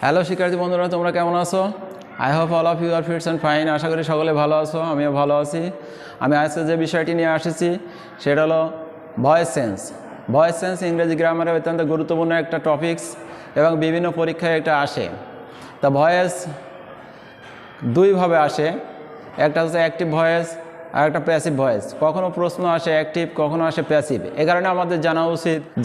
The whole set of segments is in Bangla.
হ্যালো শিক্ষার্থী বন্ধুরা, তোমরা কেমন আছো? I hope all of you are fits and fine. আশা করি সকলে ভালো আছো, আমিও ভালো আছি। আমি আজকে যে বিষয়টি নিয়ে এসেছি সেটা হলো ভয়েস চেঞ্জ। ভয়েস চেঞ্জ ইংরেজি গ্রামারে অত্যন্ত গুরুত্বপূর্ণ একটা টপিকস এবং বিভিন্ন পরীক্ষায় এটা আসে। তা ভয়েস দুইভাবে আসে, একটা হচ্ছে অ্যাক্টিভ ভয়েস আর একটা প্যাসিভ ভয়েস। কখনো প্রশ্ন আসে অ্যাক্টিভ, কখনো আসে প্যাসিভ। এ কারণে আমাদের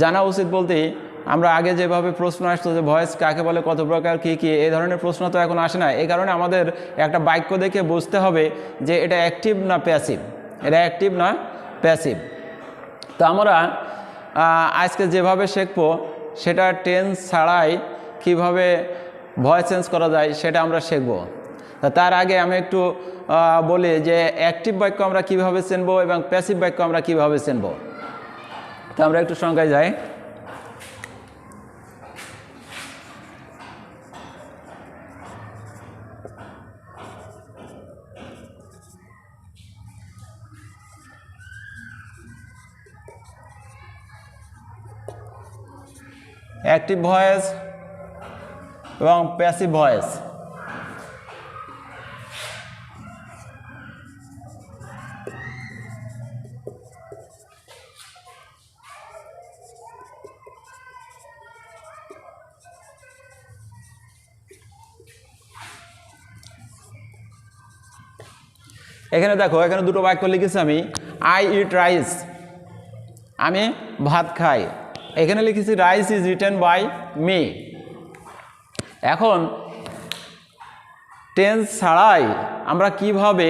জানা উচিত বলতেই আমরা আগে যেভাবে প্রশ্ন আসতো যে ভয়েস কাকে বলে, কত প্রকার, কী কী, এই ধরনের প্রশ্ন তো এখন আসে না। এই কারণে আমাদের একটা বাক্য দেখে বুঝতে হবে যে এটা অ্যাক্টিভ না প্যাসিভ, এটা অ্যাক্টিভ না প্যাসিভ। তো আমরা আজকে যেভাবে শিখবো সেটা টেন্স ছাড়াই কিভাবে ভয়েস চেঞ্জ করা যায় সেটা আমরা শিখবো। তার আগে আমি একটু বলি যে অ্যাক্টিভ বাক্য আমরা কিভাবে চিনবো এবং প্যাসিভ বাক্য আমরা কিভাবে চিনবো। তো আমরা একটু সংখ্যায় যাই। অ্যাক্টিভ ভয়েস এবং প্যাসিভ ভয়েস। এখানে দেখো, এখানে দুটো বাক্য লিখেছি আমি, আই ইট রাইস, আমি ভাত খাই। এখানে লিখেছি rice is written by me. এখন টেন্স ছাড়াই আমরা কিভাবে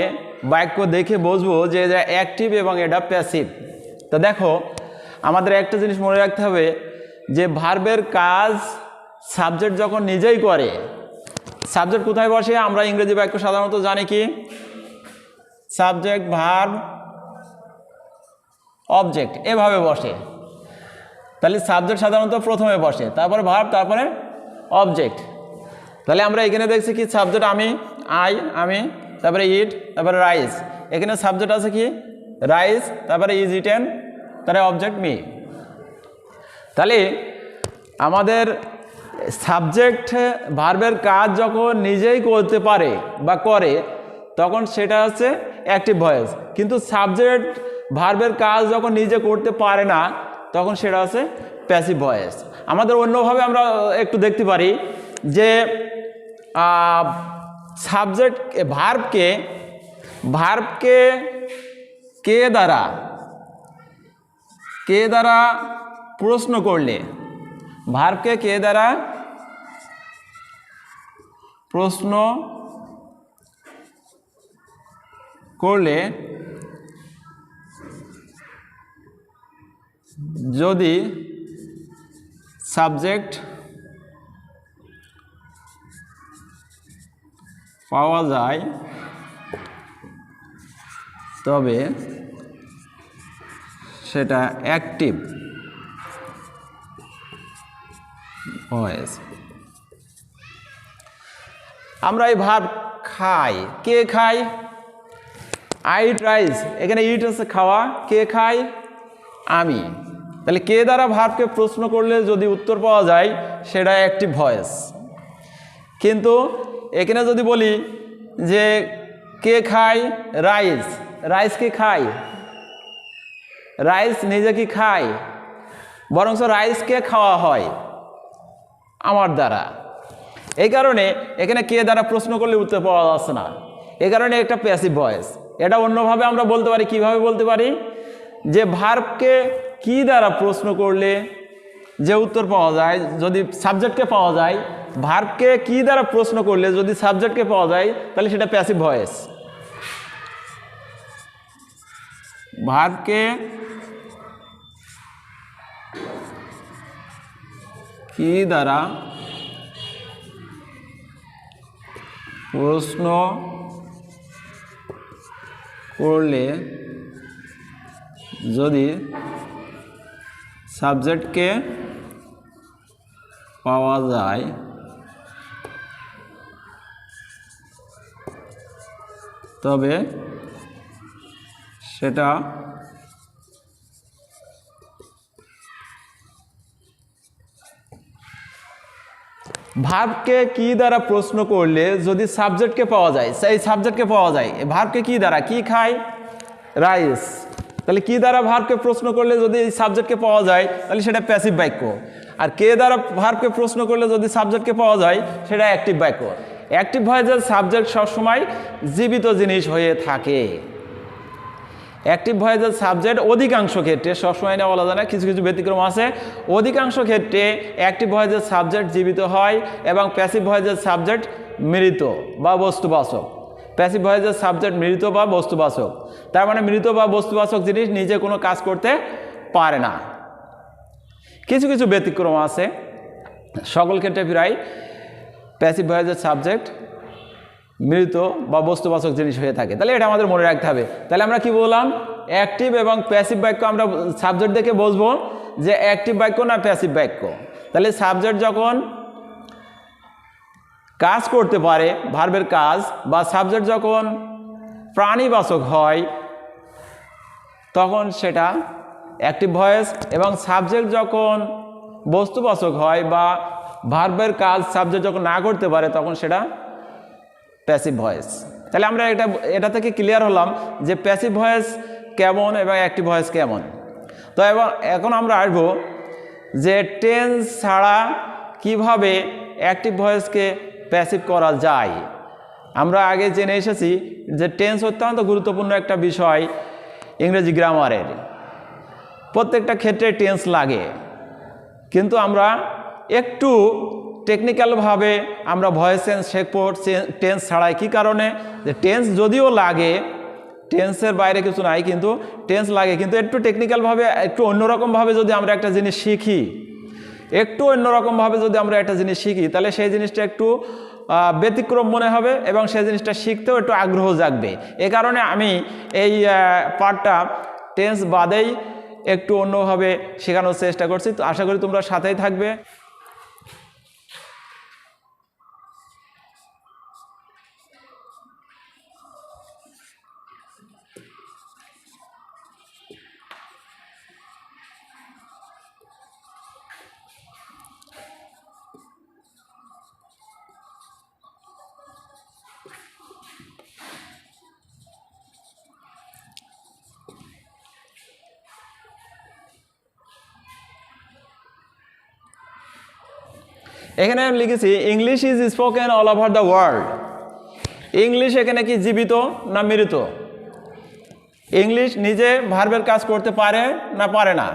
বাক্য দেখে বুঝবো যে এটা অ্যাক্টিভ এবং এটা প্যাসিভ। তো দেখো, আমাদের একটা জিনিস মনে রাখতে হবে যে ভার্বের কাজ সাবজেক্ট যখন নিজেই করে, সাবজেক্ট কোথায় বসে আমরা ইংরেজি বাক্য সাধারণত জানি কি, সাবজেক্ট ভার্ব অবজেক্ট এভাবে বসে। তাহলে সাবজেক্ট সাধারণত প্রথমে বসে, তারপরে ভার্ব, তারপরে অবজেক্ট। তাহলে আমরা এখানে দেখছি কি, সাবজেক্ট আমি, তারপরে ইট, তারপরে রাইস। এখানে সাবজেক্ট আছে কি রাইস, তারপরে ইজ ইটেন, তারপরে অবজেক্ট মি। তাহলে আমাদের সাবজেক্ট ভার্বের কাজ যখন নিজেই করতে পারে বা করে তখন সেটা হচ্ছে অ্যাক্টিভ ভয়েস। কিন্তু সাবজেক্ট ভার্বের কাজ যখন নিজে করতে পারে না তখন সেটা হচ্ছে প্যাসিভ ভয়েস। আমাদের অন্যভাবে আমরা একটু দেখতে পারি যে সাবজেক্ট ভার্বকে কে দ্বারা প্রশ্ন করলে, ভার্বকে কে দ্বারা প্রশ্ন করলে যদি সাবজেক্ট পাওয়া যায় তবে সেটা অ্যাক্টিভ ভয়েস। আমরা এই ভার্ব খাই, কে খাই, আই ইট রাইস, এখানে ইট হচ্ছে খাওয়া, কে খাই, আমি। তাহলে কে দ্বারা ভার্বকে প্রশ্ন করলে যদি উত্তর পাওয়া যায় সেটা অ্যাক্টিভ ভয়েস। কিন্তু এখানে যদি বলি যে কে খায় রাইস, রাইস কি খায়, রাইস নিজে কি খায়, বরং রাইসকে খাওয়া হয় আমার দ্বারা। এই কারণে এখানে কে দ্বারা প্রশ্ন করলে উত্তর পাওয়া যাচ্ছে না, এই কারণে একটা প্যাসিভ ভয়েস। এটা অন্যভাবে আমরা বলতে পারি, কিভাবে বলতে পারি, যে ভার্বকে কি দ্বারা প্রশ্ন করলে যে উত্তর পাওয়া যায়, যদি সাবজেক্টকে পাওয়া যায়, ভার্বকে কি দ্বারা প্রশ্ন করলে যদি সাবজেক্টকে পাওয়া যায় তাহলে সেটা প্যাসিভ ভয়েস। ভার্বকে কি দ্বারা প্রশ্ন করলে যদি সাবজেক্টকে পাওয়া যায় তবে সেটা ভার্বকে কি দ্বারা প্রশ্ন করলে যদি সাবজেক্টকে পাওয়া যায়, সেই সাবজেক্টকে পাওয়া যায়, ভার্বকে কি দ্বারা, কি খায়, রাইস, তাহলে কি দ্বারা ভার্বকে প্রশ্ন করলে যদি এই সাবজেক্টকে পাওয়া যায় তাহলে সেটা প্যাসিভ বাক্য। আর কে দ্বারা ভার্বকে প্রশ্ন করলে যদি সাবজেক্টকে পাওয়া যায় সেটা অ্যাক্টিভ বাক্য। অ্যাক্টিভ ভয়েসের সাবজেক্ট সবসময় জীবিত জিনিস হয়ে থাকে। অ্যাক্টিভ ভয়েসের সাবজেক্ট অধিকাংশ ক্ষেত্রে, সবসময় না বলা যায় না, কিছু কিছু ব্যতিক্রম আছে, অধিকাংশ ক্ষেত্রে অ্যাক্টিভ ভয়েসের সাবজেক্ট জীবিত হয় এবং প্যাসিভ ভয়েসের সাবজেক্ট মৃত বা বস্তুবাচক। প্যাসিভ ভয়েসের সাবজেক্ট মৃত বা বস্তুবাচক, তার মানে মৃত বা বস্তুবাচক জিনিস নিজে কোনো কাজ করতে পারে না। কিছু কিছু ব্যতিক্রম আছে, সকল ক্ষেত্রে প্রায় প্যাসিভ ভয়েসের সাবজেক্ট মৃত বা বস্তুবাচক জিনিস হয়ে থাকে। তাহলে এটা আমাদের মনে রাখতে হবে। তাহলে আমরা কি বললাম, অ্যাক্টিভ এবং প্যাসিভ বাক্য আমরা সাবজেক্ট দেখে বুঝবো যে অ্যাক্টিভ বাক্য না প্যাসিভ বাক্য। তাহলে সাবজেক্ট যখন কাজ করতে পারে, ভার্বের কাজ, বা সাবজেক্ট যখন প্রাণীবাচক হয় তখন সেটা অ্যাক্টিভ ভয়েস, এবং সাবজেক্ট যখন বস্তুবাচক হয় বা ভার্বের কাজ সাবজেক্ট যখন না করতে পারে তখন সেটা প্যাসিভ ভয়েস। তাহলে আমরা এটা থেকে ক্লিয়ার হলাম যে প্যাসিভ ভয়েস কেমন এবং অ্যাক্টিভ ভয়েস কেমন। তো এখন আমরা আসবো যে টেন্স ছাড়া কিভাবে অ্যাক্টিভ ভয়েসকে প্যাসিভ করা যায়। আমরা আগে জেনে এসেছি যে টেন্স অত্যন্ত গুরুত্বপূর্ণ একটা বিষয় ইংরেজি গ্রামারের। প্রত্যেকটা ক্ষেত্রে টেন্স লাগে, কিন্তু আমরা একটু টেকনিক্যালভাবে আমরা ভয়েস চেঞ্জ শেখবো টেন্স ছাড়াই। কী কারণে, যে টেন্স যদিও লাগে, টেন্সের বাইরে কিছু নাই, কিন্তু টেন্স লাগে, কিন্তু একটু টেকনিক্যালভাবে একটু অন্যরকমভাবে যদি আমরা একটা জিনিস শিখি, একটু অন্যরকমভাবে যদি আমরা একটা জিনিস শিখি তাহলে সেই জিনিসটা একটু ব্যতিক্রম মনে হবে এবং সেই জিনিসটা শিখতেও একটু আগ্রহ জাগবে। এ কারণে আমি এই পার্টটা টেন্স বাদেই একটু অন্যভাবে শেখানোর চেষ্টা করছি। তো আশা করি তোমরা সাথেই থাকবে। এখানে আমি লিখেছি English is spoken all over the world. English এখানে কি জীবিত না মৃত? ইংলিশ নিজে ভার্বের কাজ করতে পারে না পারে না?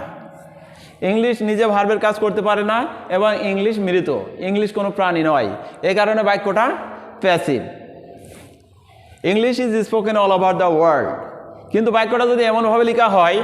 ইংলিশ নিজে ভার্বের কাজ করতে পারে না এবং ইংলিশ মৃত। ইংলিশ কোনো প্রাণী নয়, এই কারণে বাক্যটা passive. English is spoken all over the world, কিন্তু বাক্যটা যদি এমনভাবে লেখা হয়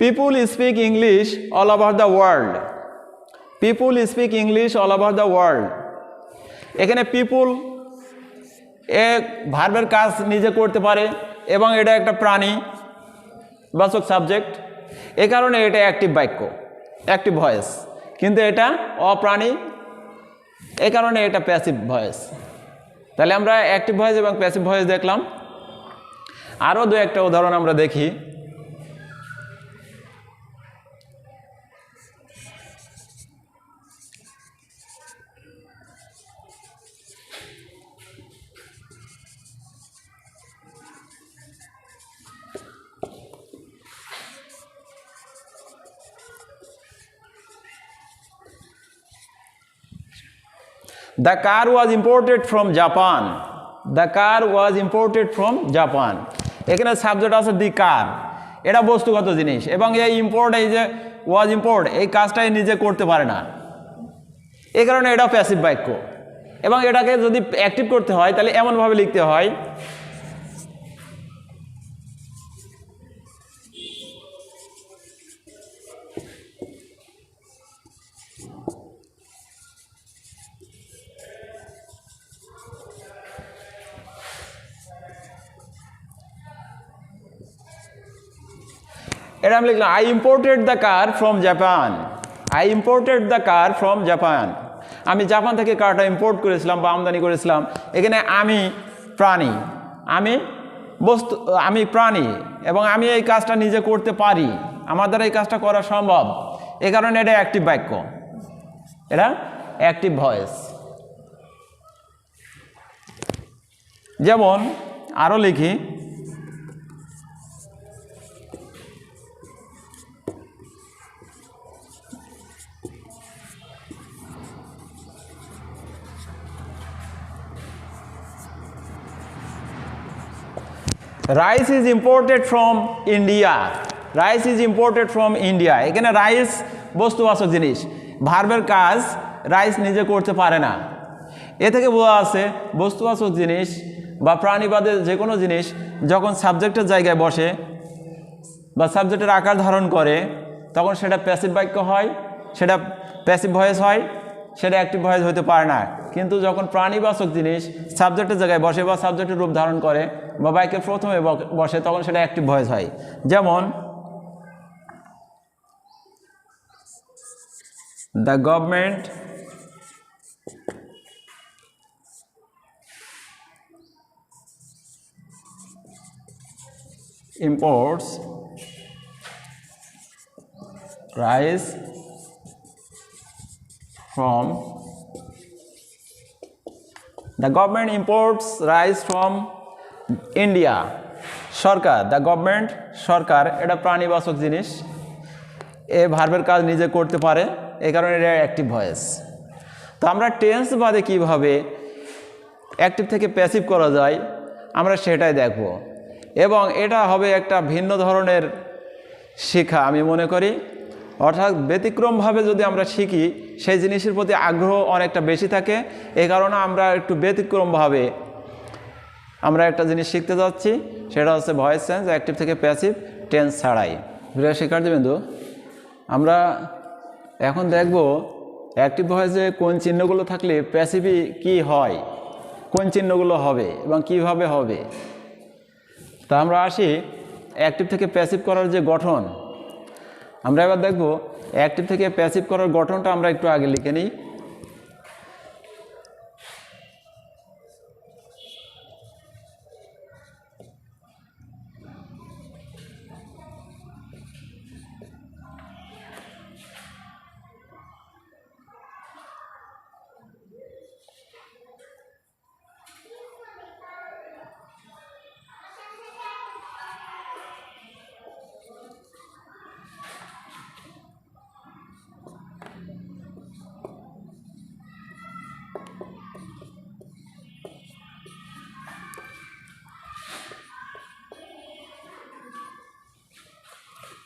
people speak English all over the world. People speak English all over the world. এখানে people ভার্বের কাজ নিজে করতে পারে এবং এটা একটা প্রাণী বাচক সাবজেক্ট, এ কারণে এটা অ্যাক্টিভ বাক্য, অ্যাক্টিভ ভয়েস। কিন্তু এটা অপ্রাণী, এ কারণে এটা প্যাসিভ ভয়েস। তাহলে আমরা অ্যাক্টিভ ভয়েস এবং প্যাসিভ ভয়েস দেখলাম। আরও দু একটা উদাহরণ আমরা দেখি। The car was imported from Japan. The car was imported from Japan. এখানে সাবজেক্ট আছে দি কার, এটা বস্তুগত জিনিস এবং এই ইম্পোর্ট, এই যে ওয়াজ ইম্পোর্ট, এই কাজটাই নিজে করতে পারে না, এই কারণে এটা প্যাসিভ বাক্য। এবং এটাকে যদি অ্যাক্টিভ করতে হয় তাহলে এমনভাবে লিখতে হয় এটা আমি লিখলাম I imported the car from Japan. I imported the car from Japan. আমি জাপান থেকে কারটা ইম্পোর্ট করেছিলাম বা আমদানি করেছিলাম। এখানে আমি প্রাণী, আমি প্রাণী এবং আমি এই কাজটা নিজে করতে পারি, আমার দ্বারা এই কাজটা করা সম্ভব, এ কারণে এটা অ্যাক্টিভ বাক্য, এটা অ্যাক্টিভ ভয়েস। যেমন আরও লিখি, rice is imported from India. Rice is imported from India. এখানে রাইস বস্তুবাচক জিনিস, ভার্বের কাজ রাইস নিজে করতে পারে না। এ থেকে বোঝা আছে বস্তুবাচক জিনিস বা প্রাণীবাদের যে কোনো জিনিস যখন সাবজেক্টের জায়গায় বসে বা সাবজেক্টের আকার ধারণ করে তখন সেটা প্যাসিভ বাক্য হয়, সেটা প্যাসিভ ভয়েস হয়, সেটা অ্যাক্টিভ ভয়েস হতে পারে না। কিন্তু যখন প্রাণীবাচক জিনিস সাবজেক্টের জায়গায় বসে বা সাবজেক্টের রূপ ধারণ করে বা বাক্যের প্রথমে বসে তখন সেটা অ্যাক্টিভ ভয়েস হয়। যেমন the government imports rice from the government imports rice from India. সরকার, দ্য গভর্নমেন্ট সরকার, এটা প্রাণীবাচক জিনিস, এ ভার্বের কাজ নিজে করতে পারে, এই কারণে এটা অ্যাক্টিভ ভয়েস। তো আমরা টেন্স বাদে কীভাবে অ্যাক্টিভ থেকে প্যাসিভ করা যায় আমরা সেটাই দেখব, এবং এটা হবে একটা ভিন্ন ধরনের শেখা আমি মনে করি। অর্থাৎ ব্যতিক্রমভাবে যদি আমরা শিখি সেই জিনিসের প্রতি আগ্রহ অনেকটা বেশি থাকে, এই কারণে আমরা একটু ব্যতিক্রমভাবে আমরা একটা জিনিস শিখতে যাচ্ছি, সেটা হচ্ছে ভয়েস চেঞ্জ অ্যাক্টিভ থেকে প্যাসিভ টেন্স ছাড়াই। প্রিয় শিক্ষার্থীবৃন্দ, আমরা এখন দেখব অ্যাক্টিভ ভয়েসে কোন চিহ্নগুলো থাকলে প্যাসিভি কি হয়, কোন চিহ্নগুলো হবে এবং কিভাবে হবে। তা আমরা আসি অ্যাক্টিভ থেকে প্যাসিভ করার যে গঠন, আমরা এবার দেখব অ্যাক্টিভ থেকে প্যাসিভ করার গঠনটা আমরা একটু আগে লিখে নিই।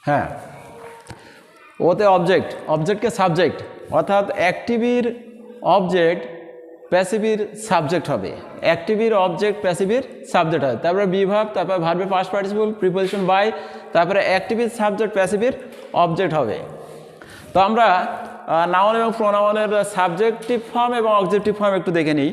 হ্যাঁ, ওতে অবজেক্টকে সাবজেক্ট, অর্থাৎ অ্যাক্টিভির অবজেক্ট প্যাসিভির সাবজেক্ট হবে, অ্যাক্টিভির অবজেক্ট প্যাসিভির সাবজেক্ট হবে, তারপরে বিভাব, তারপরে ভার্বের পাস্ট পার্টিসিপল, প্রিপোজিশন বাই, তারপরে অ্যাক্টিভির সাবজেক্ট প্যাসিভির অবজেক্ট হবে। তো আমরা নাউন এবং প্রোনাউনের সাবজেক্টিভ ফর্ম এবং অবজেক্টিভ ফর্ম একটু দেখে নিই।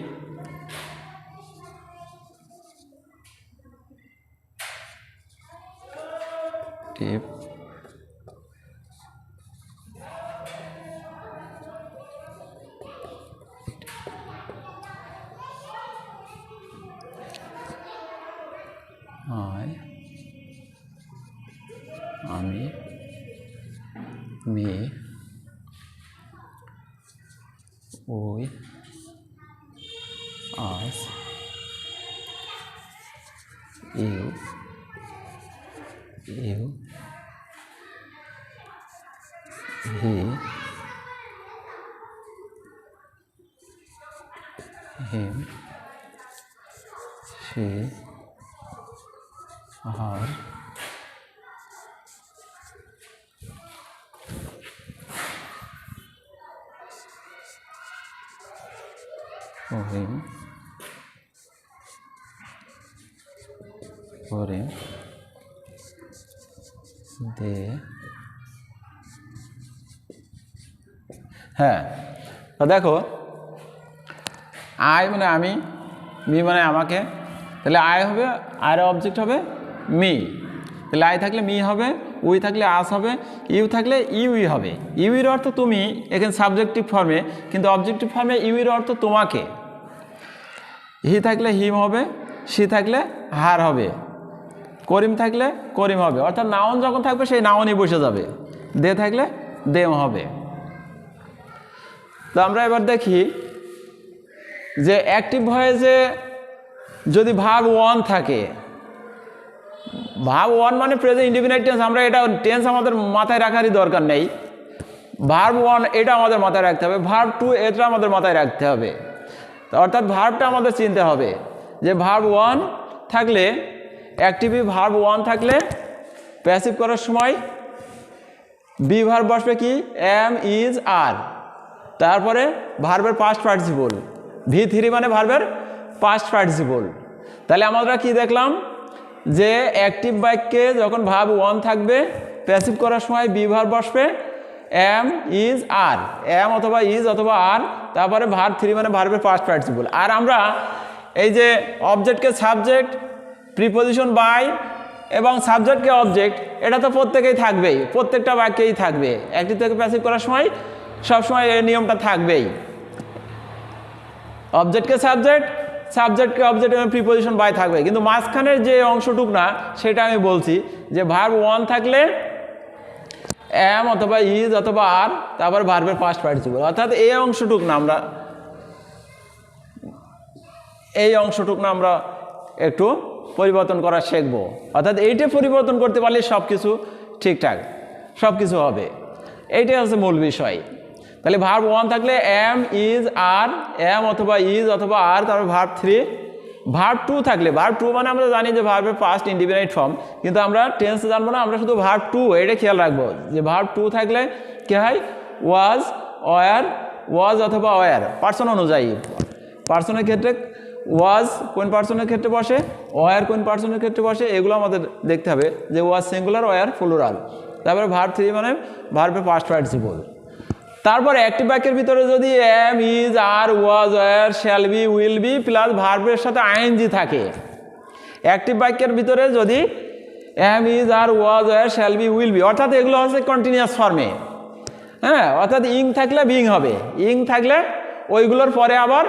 আমি, me, we, us, you, he, him, she, her, for him, they, হ্যাঁ। তো দেখো, আই মানে আমি, মি মানে আমাকে, তাহলে আই হবে, আর অবজেক্ট হবে মি, তাহলে আই থাকলে মি হবে, উই থাকলে আস হবে, ইউ থাকলে ইউই হবে। ইউইর অর্থ তুমি, এখানে সাবজেক্টিভ ফর্মে, কিন্তু অবজেক্টিভ ফর্মে ইউইর অর্থ তোমাকে। হি থাকলে হিম হবে, সি থাকলে হার হবে, করিম থাকলে করিম হবে। অর্থাৎ নাউন যখন থাকবে সেই নাউনই বসে যাবে, দে থাকলে দেম হবে। তো আমরা এবার দেখি যে অ্যাক্টিভ ভয়েসে যদি ভার্ব ওয়ান থাকে, ভার্ব ওয়ান মানে প্রেজেন্ট ইনডিফিনিট টেন্স, আমরা এটা টেন্স আমাদের মাথায় রাখারই দরকার নেই। ভার্ব ওয়ান এটা আমাদের মাথায় রাখতে হবে, ভার্ব টু এটা আমাদের মাথায় রাখতে হবে। অর্থাৎ ভার্বটা আমাদের চিনতে হবে যে ভার্ব ওয়ান থাকলে, অ্যাক্টিভ ভার্ব ওয়ান থাকলে প্যাসিভ করার সময় বি ভার্ব বসবে কি, এম, ইজ, আর, তারপরে ভার্বের পাস্ট পার্টিসিপল, V3 মানে ভার্বের পাস্ট পার্টিসিপল। তাহলে আমরা কি দেখলাম যে অ্যাক্টিভ বাক্যে যখন ভার্ব ওয়ান থাকবে প্যাসিভ করার সময় বি ভার্ব বসবে এম, ইজ, আর, এম অথবা ইজ অথবা আর, তারপরে ভার্ব 3 মানে ভার্বের পাস্ট পার্টিসিপল। আর আমরা এই যে অবজেক্টকে সাবজেক্ট, প্রিপোজিশন বাই এবং সাবজেক্টকে অবজেক্ট, এটা তো প্রত্যেকেই থাকবেই, প্রত্যেকটা বাক্যেই থাকবে। অ্যাক্টিভ থেকে প্যাসিভ করার সময় সবসময় এই নিয়মটা থাকবেই, অবজেক্টকে সাবজেক্ট, সাবজেক্টকে অবজেক্ট এবং প্রিপোজিশন বাই থাকবে। কিন্তু মাঝখানের যে অংশটুক না সেটা আমি বলছি যে ভার্ব ওয়ান থাকলে এম অথবা ইজ অথবা আর, তারপর ভার্বের পাস্ট পার্টিসিপল। অর্থাৎ এই অংশটুক না আমরা একটু পরিবর্তন করা শিখব। অর্থাৎ এইটা পরিবর্তন করতে পারলে সব কিছু ঠিকঠাক, সব কিছু হবে। এইটাই হচ্ছে মূল বিষয়। তাহলে ভার্ব ওয়ান থাকলে এম, ইজ, আর, এম অথবা ইজ অথবা আর, তারপর ভার্ব 3। ভার্ব টু থাকলে, ভার্ব টু মানে আমরা জানি যে ভার্বের পাস্ট ইনডিফিনিট ফর্ম, কিন্তু আমরা টেন্স জানবো না, আমরা শুধু ভার্ব টু এটা খেয়াল রাখবো যে ভার্ব টু থাকলে কি হয়, ওয়াজ, ওয়ার, ওয়াজ অথবা ওয়ার, পার্সন অনুযায়ী। পার্সনের ক্ষেত্রে ওয়াজ কোন পার্সনের ক্ষেত্রে বসে, ওয়ার কোন পার্সনের ক্ষেত্রে বসে, এগুলো আমাদের দেখতে হবে যে ওয়াজ সিঙ্গুলার, ওয়ার প্লুরাল। তারপরে ভার্ব 3 মানে ভার্বের পাস্ট পার্টিসিপল। তারপর অ্যাক্টিভ বাক্যের ভিতরে যদি am, is, are, was, were, shall be, will be plus ভার্বের সাথে আইএনজি থাকে, অ্যাক্টিভ বাক্যের ভিতরে যদি am, is, are, was, were, shall be, will be, অর্থাৎ এগুলো হচ্ছে কন্টিনিউয়াস ফর্মে। হ্যাঁ, অর্থাৎ ইং থাকলে বিং হবে, ইং থাকলে ওইগুলোর পরে আবার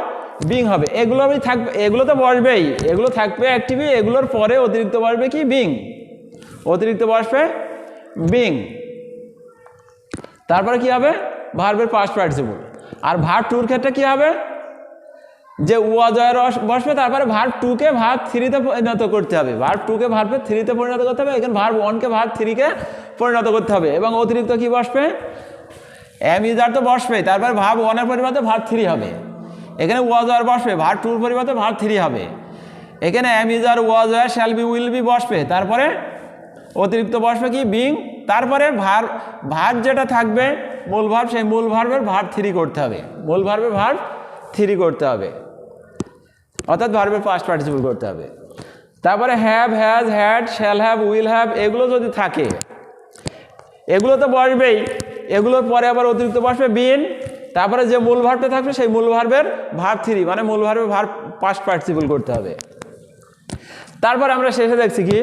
বিং হবে, এগুলোই থাকবে, এগুলো তো বসবেই, এগুলো থাকবে অ্যাক্টিভই, এগুলোর পরে অতিরিক্ত বসবে কি, বিং, অতিরিক্ত বসবে বিং। তারপরে কি হবে, ভার্বের পাস্ট পার্টিসিপল। আর ভার্ব টুর ক্ষেত্রে কি হবে, যে ওয়াজ ওয়ার বসবে, তারপরে ভার্ব টুকে ভার্ব 3-তে পরিণত করতে হবে, ভার্ব টুকে ভার্ব 3-তে পরিণত করতে হবে, এখানে ভার্ব ওয়ানকে ভার্ব 3-কে পরিণত করতে হবে। এবং অতিরিক্ত কি বসবে, এম, ইজ, আর তো বসবেই, তারপরে ভার্ব ওয়ানের পরিবর্তে ভার্ব 3 হবে। এখানে ওয়াজ ওয়ার বসবে, ভার্ব টুর পরিবর্তে ভার্ব 3 হবে। এখানে am, is, are, was were, shall be, will be বসবে, তারপরে অতিরিক্ত বসবে কি, বিং। তারপরে ভার্ব যেটা থাকবে মূল ভার্ব, সেই মূল ভার্বের ভার্ব 3 করতে হবে, মূল ভার্বের ভার্ব 3 করতে হবে, অর্থাৎ ভার্বের পাস্ট পার্টিসিপল করতে হবে। তারপরে have, has, had, shall have, will have, এগুলো যদি থাকে, এগুলো তো বসবেই, এগুলোর পরে আবার অতিরিক্ত বসবে বিন, তারপরে যে মূল ভার্বটা থাকবে সেই মূল ভার্বের ভার্ব 3 মানে মূল ভার্বের ভার্ব পাস্ট পার্টিসিপল করতে হবে। তারপর আমরা শেষে দেখছি কি,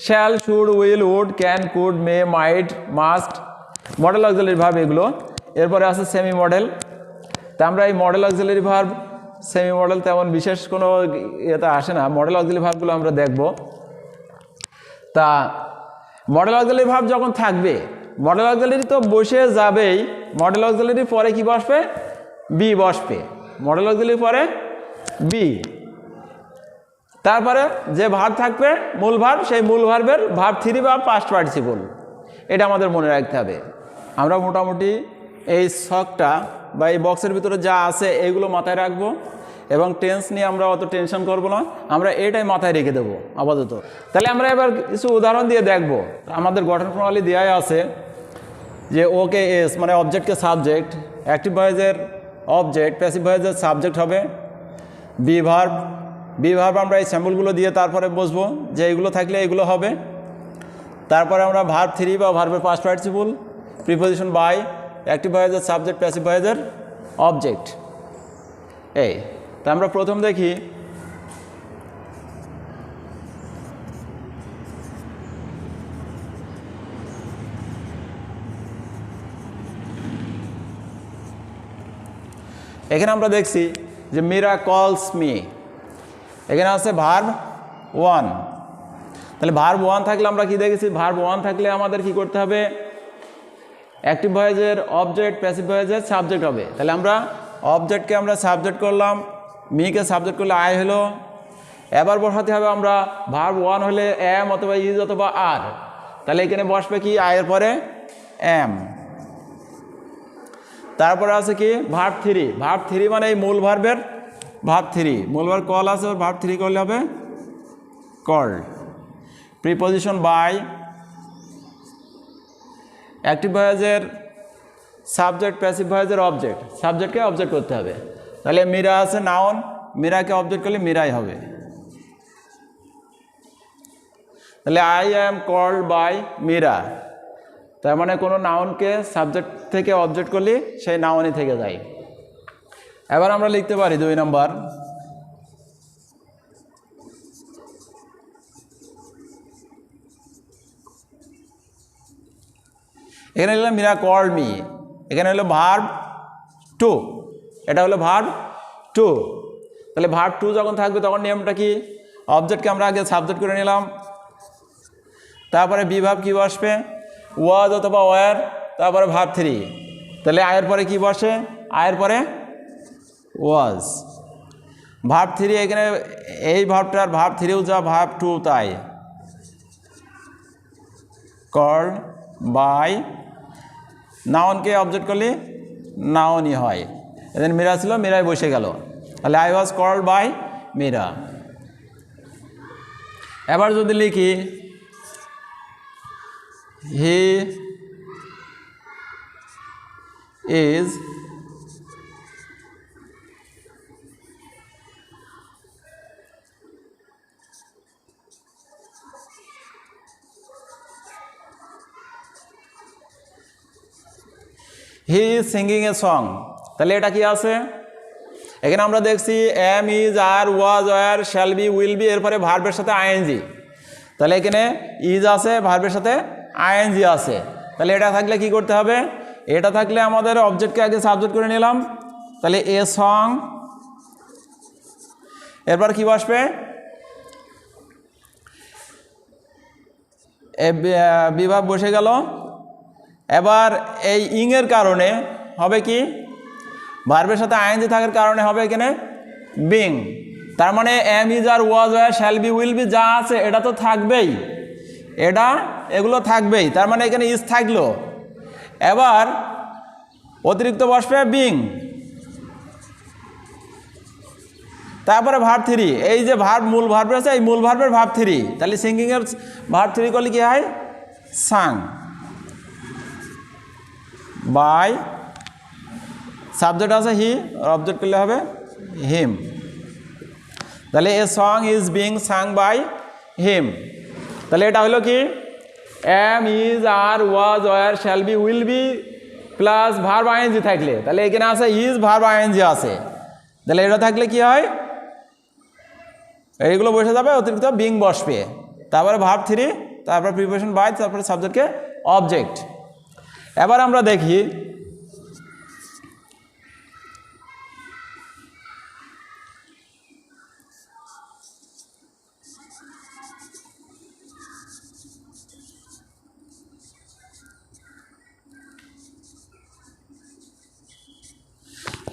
shall, should, will, would, can, could, may, might, must, modal auxiliary verb এগুলো। এরপরে আছে সেমি মডেল। তা আমরা এই modal auxiliary verb, semi modal তেমন বিশেষ কোনো ইয়েতে আসে না, মডেল অক্সিলারি ভার্বগুলো আমরা দেখব। তা মডেল অক্সিলারি ভার্ব যখন থাকবে, মডেল অক্সিলারি তো বসে যাবেই, মডেল অক্সিলারির পরে কি বসবে, বি বসবে, মডেল অক্সিলারির পরে বি। তারপরে যে ভার্ব থাকবে মূল ভার্ব, সেই মূল ভার্বের ভার্ব 3 বা পাস্ট পার্টিসিপল, এটা আমাদের মনে রাখতে হবে। আমরা মোটামুটি এই ছকটা বা এই বক্সের ভিতরে যা আছে এইগুলো মাথায় রাখবো, এবং টেন্স নিয়ে আমরা অত টেনশন করবো না, আমরা এটাই মাথায় রেখে দেবো আপাতত। তাহলে আমরা এবার কিছু উদাহরণ দিয়ে দেখব। আমাদের গঠন প্রণালী দেওয়াই আছে যে ওকে এস মানে অবজেক্টকে সাবজেক্ট, অ্যাক্টিভ ভয়েসের অবজেক্ট, প্যাসিভ ভয়েসের সাবজেক্ট হবে, বি ভার্ব, বি ভার্ব আমরা এই স্যাম্পলগুলো দিয়ে তারপরে বসবো যে এইগুলো থাকলে এগুলো হবে। তারপরে আমরা ভার্ব 3 বা ভার্বের past participle, preposition by, active ভয়েসের সাবজেক্ট, প্যাসিভ ভয়েসের অবজেক্ট। এই তা আমরা প্রথম দেখি এখানে আমরা দেখছি যে মীরা কলস মি, এখানে আছে ভার্ব 1। তাহলে ভার্ব 1 থাকলে আমরা কি দেখেছি, ভার্ব 1 থাকলে আমাদের কি করতে হবে, অ্যাক্টিভ ভয়েসের অবজেক্ট, প্যাসিভ ভয়েসের সাবজেক্ট হবে। তাহলে আমরা অবজেক্টকে আমরা সাবজেক্ট করলাম, মিকে সাবজেক্ট করলে আই হলো। এবার বসাতে হবে আমরা ভার্ব 1 হলে এম অথবা ইজ অথবা আর, তাহলে এখানে বসবে কি আয়ের পরে এম। তারপরে আছে কি ভার্ব 3, ভার্ব 3 মানে এই মূল ভার্বের ভার্ব 3, মূল ভার্ব কল আছে, ভার্ব 3 করলে হবে কল্ড। প্রিপজিশন বাই, অ্যাক্টিভ ভয়েসের সাবজেক্ট, প্যাসিভ ভয়েসের অবজেক্ট, সাবজেক্টকে অবজেক্ট করতে হবে। তাহলে মীরা আছে নাউন, মীরাকে অবজেক্ট করলে মীরাই হবে। তাহলে I am called by Meera, তার মানে কোনো নাউনকে সাবজেক্ট থেকে অবজেক্ট করলে সেই নাউনই থেকে যায়। এবার আমরা লিখতে পারি 2 নম্বর, এখানে হলো মীরা কল্ড মি, এখানে হলো ভার্ব 2, এটা হলো ভার্ব 2। তাহলে ভার্ব 2 যখন থাকবে তখন নিয়মটা কি, অবজেক্টকে আমরা আগে সাবজেক্ট করে নিলাম, তারপরে বিভাব কি বসবে ওয়াজ অথবা ওয়ার, তারপরে ভার্ব 3। তাহলে আয়ের পরে কি বসে, আয়ের পরে ওয়াজ। ভার্ব 3 এখানে এই ভার্বটার ভার্ব 3ও যা ভার্ব 2 তাই, কল্ড বাই, নাউনকে অবজেক্ট করলে নাউনই হয়। এদের মীরা ছিল, মীরাই বসে গেল, তাহলে I was called by Meera. এবার যদি লিখি he is he is singing a song, তাহলে এটা কি আছে, এখানে আমরা দেখছি am is are was were shall be will be, এরপরে ভার্বের সাথে আইএনজি। তাহলে এখানে ইজ আছে, ভার্বের সাথে আইএনজি আছে। তাহলে এটা থাকলে কি করতে হবে, এটা থাকলে আমাদের অবজেক্টকে আগে সাবজেক্ট করে নিলাম, তাহলে এ সং, এরপর কি বসবে বিভাব বসে গেল। এবার এই ইংয়ের কারণে হবে কি, ভার্বের সাথে আইএনজি থাকার কারণে হবে এখানে বিং, তার মানে am is are was were shall be will be যা আছে এটা তো থাকবেই, এটা এগুলো থাকবেই, তার মানে এখানে ইজ থাকলো। এবার অতিরিক্ত বসবে বিং, তারপরে ভার্ব 3, এই যে ভার্ব মূল ভার্ব আছে এই মূল ভার্বের ভার্ব 3, তাহলে সিঙ্গিংয়ের ভার্ব 3 করলে কি হয় সাং বাই, সাবজেক্ট আছে হি, অবজেক্ট করলে হবে হিম। তাহলে a song is being sang by him. তাহলে এটা হলো কি am is are was were shall be will be plus verb ING থাকলে, তাহলে এখানে আছে ইজ ভার্ব আইএনজি আছে, তাহলে এটা থাকলে কি হয় এইগুলো বসে যাবে, অতিরিক্ত বিং বসবে, তারপরে ভার্ব 3, তারপর প্রিপোজিশন বাই, তারপরে সাবজেক্টকে অবজেক্ট। এবার আমরা দেখি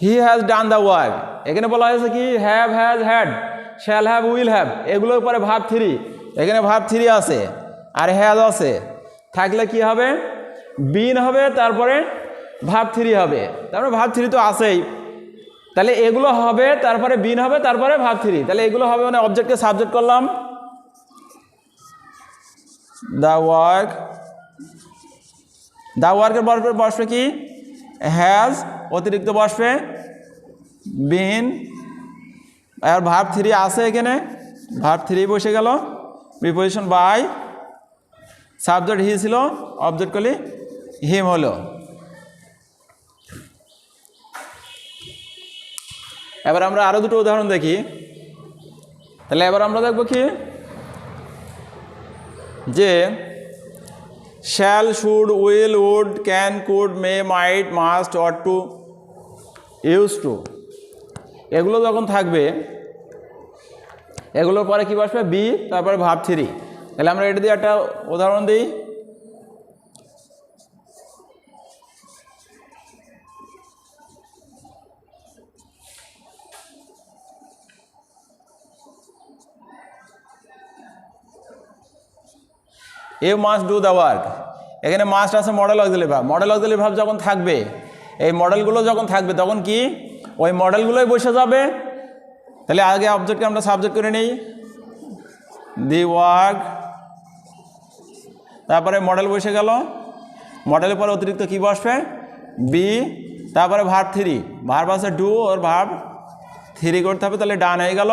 he has done the work, এখানে বলা হয়েছে কি have, has, had, shall have, will have, এগুলোর পরে ভার্ব 3, এখানে ভার্ব 3 আছে আর হ্যাজ আছে, থাকলে কি হবে বিন হবে, তারপরে ভার্ব 3 হবে, তারপরে ভার্ব 3 তো আছেই, তাহলে এগুলো হবে, তারপরে বিন হবে, তারপরে ভার্ব 3, তাহলে এগুলো হবে মানে অবজেক্টকে সাবজেক্ট করলাম দ্য ওয়ার্ক, দ্য ওয়ার্কের পরে বসবে কি হ্যাজ, অতিরিক্ত বসবে বিন, আর ভার্ব 3 আছে এখানে, ভার্ব 3 বসে গেল, প্রিপোজিশন বাই, সাবজেক্ট হি ছিল, অবজেক্ট করলে হিম হলো। এবার আমরা আরো দুটো উদাহরণ দেখি। তাহলে এবার আমরা দেখব কি যে shall, should, will, would, can, could, may, might, must, ought to, use to, এগুলো যখন থাকবে, এগুলোর পরে কি বসবে? বি, তারপরে ভার্ব 3। তাহলে আমরা এটা দিয়ে একটা উদাহরণ দিই। You must do the work. এখানে মাস্ট আছে modal auxiliary verb. Modal auxiliary verb যখন থাকবে, এই মডেলগুলো যখন থাকবে তখন কি ওই মডেলগুলোই বসে যাবে। তাহলে আগে অবজেক্টকে আমরা সাবজেক্ট করে নিই, দি ওয়ার্ক, তারপরে মডেল বসে গেল, মডেলের পরে অতিরিক্ত কি বসবে? বি, তারপরে ভার্ব 3। ভার্ব আছে ডু, ওর ভার্ব 3 করতে হবে। তাহলে ডান হয়ে গেল।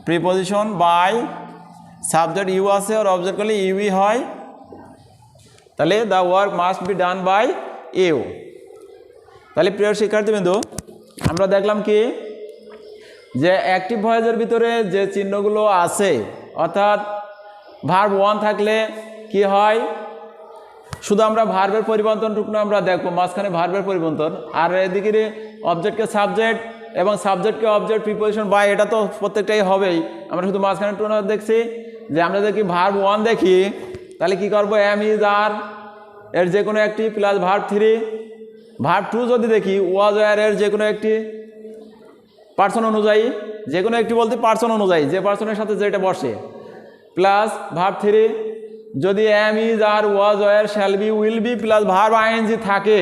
প্রিপোজিশন বাই, সাবজেক্ট ইউ আছে, ওর অবজেক্ট করলে ইউই হয়। তাহলে the work must be done by you. তাহলে প্রিয় শিক্ষার্থীবৃন্দ, আমরা দেখলাম কি যে অ্যাক্টিভ ভয়েসের ভিতরে যে চিহ্নগুলো আছে, অর্থাৎ ভার্ব 1 থাকলে কি হয়, শুধু আমরা ভার্বের পরিবর্তনটুকু আমরা দেখবো, মাঝখানে ভার্বের পরিবর্তন, আর এদিকে অবজেক্টকে সাবজেক্ট এবং সাবজেক্টকে অবজেক্ট, প্রিপোজিশন বাই, এটা তো প্রত্যেকটাই হবেই। আমরা শুধু মাঝখানে টুকু দেখছি যে আমরা যদি ভার্ব 1 দেখি তাহলে কি করবো? এম, ইজ, আর এর যে কোনো একটি প্লাস ভার্ব 3। ভার্ব 2 যদি দেখি ওয়াজ, ওয়ার এর যে কোনো একটি পার্সন অনুযায়ী, যে কোনো একটি বলতে পার্সন অনুযায়ী, যে পার্সনের সাথে যেটা বসে, প্লাস ভার্ব 3। যদি am, is, are, was, were, shall be, will be plus verb ING থাকে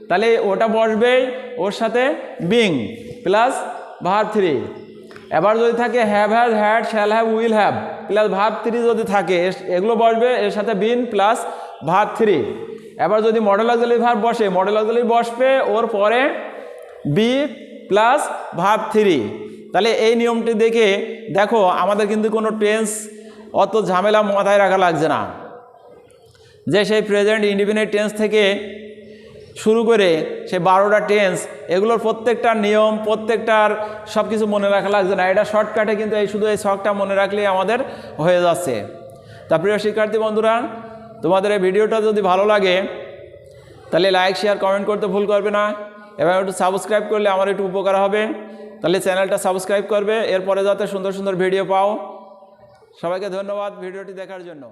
তাহলে ওটা বসবে ওর সাথে বিং প্লাস ভার্ব 3। এবার যদি থাকে have, has, had, shall have, will have plus verb 3 যদি থাকে, এগুলো বসবে এর সাথে বিন প্লাস ভার্ব 3। এবার যদি মডেল অক্সিলারি ভার্ব বসে, মডেল অক্সিলারি বসবে ওর পরে বি প্লাস ভার্ব 3। তাহলে এই নিয়মটি দেখে দেখো আমাদের কিন্তু কোনো টেন্স অত ঝামেলা মাথায় রাখা লাগছে না, যে সেই প্রেজেন্ট ইনডিফিনিট টেন্স থেকে শুরু করে সে 12টা টেন্স, এগুলোর প্রত্যেকটা নিয়ম, প্রত্যেকটার সব কিছু মনে রাখা লাগছে না। এটা শর্টকাটে কিন্তু এই শুধু এই শখটা মনে রাখলেই আমাদের হয়ে যাচ্ছে। তা প্রিয় শিক্ষার্থী বন্ধুরা, তোমাদের এই ভিডিওটা যদি ভালো লাগে তাহলে লাইক, শেয়ার, কমেন্ট করতে ভুল করবে না, এবং একটু সাবস্ক্রাইব করলে আমার একটু উপকার হবে। তাহলে চ্যানেলটা সাবস্ক্রাইব করবে, এরপরে যাতে সুন্দর সুন্দর ভিডিও পাও। সবাইকে ধন্যবাদ ভিডিওটি দেখার জন্য।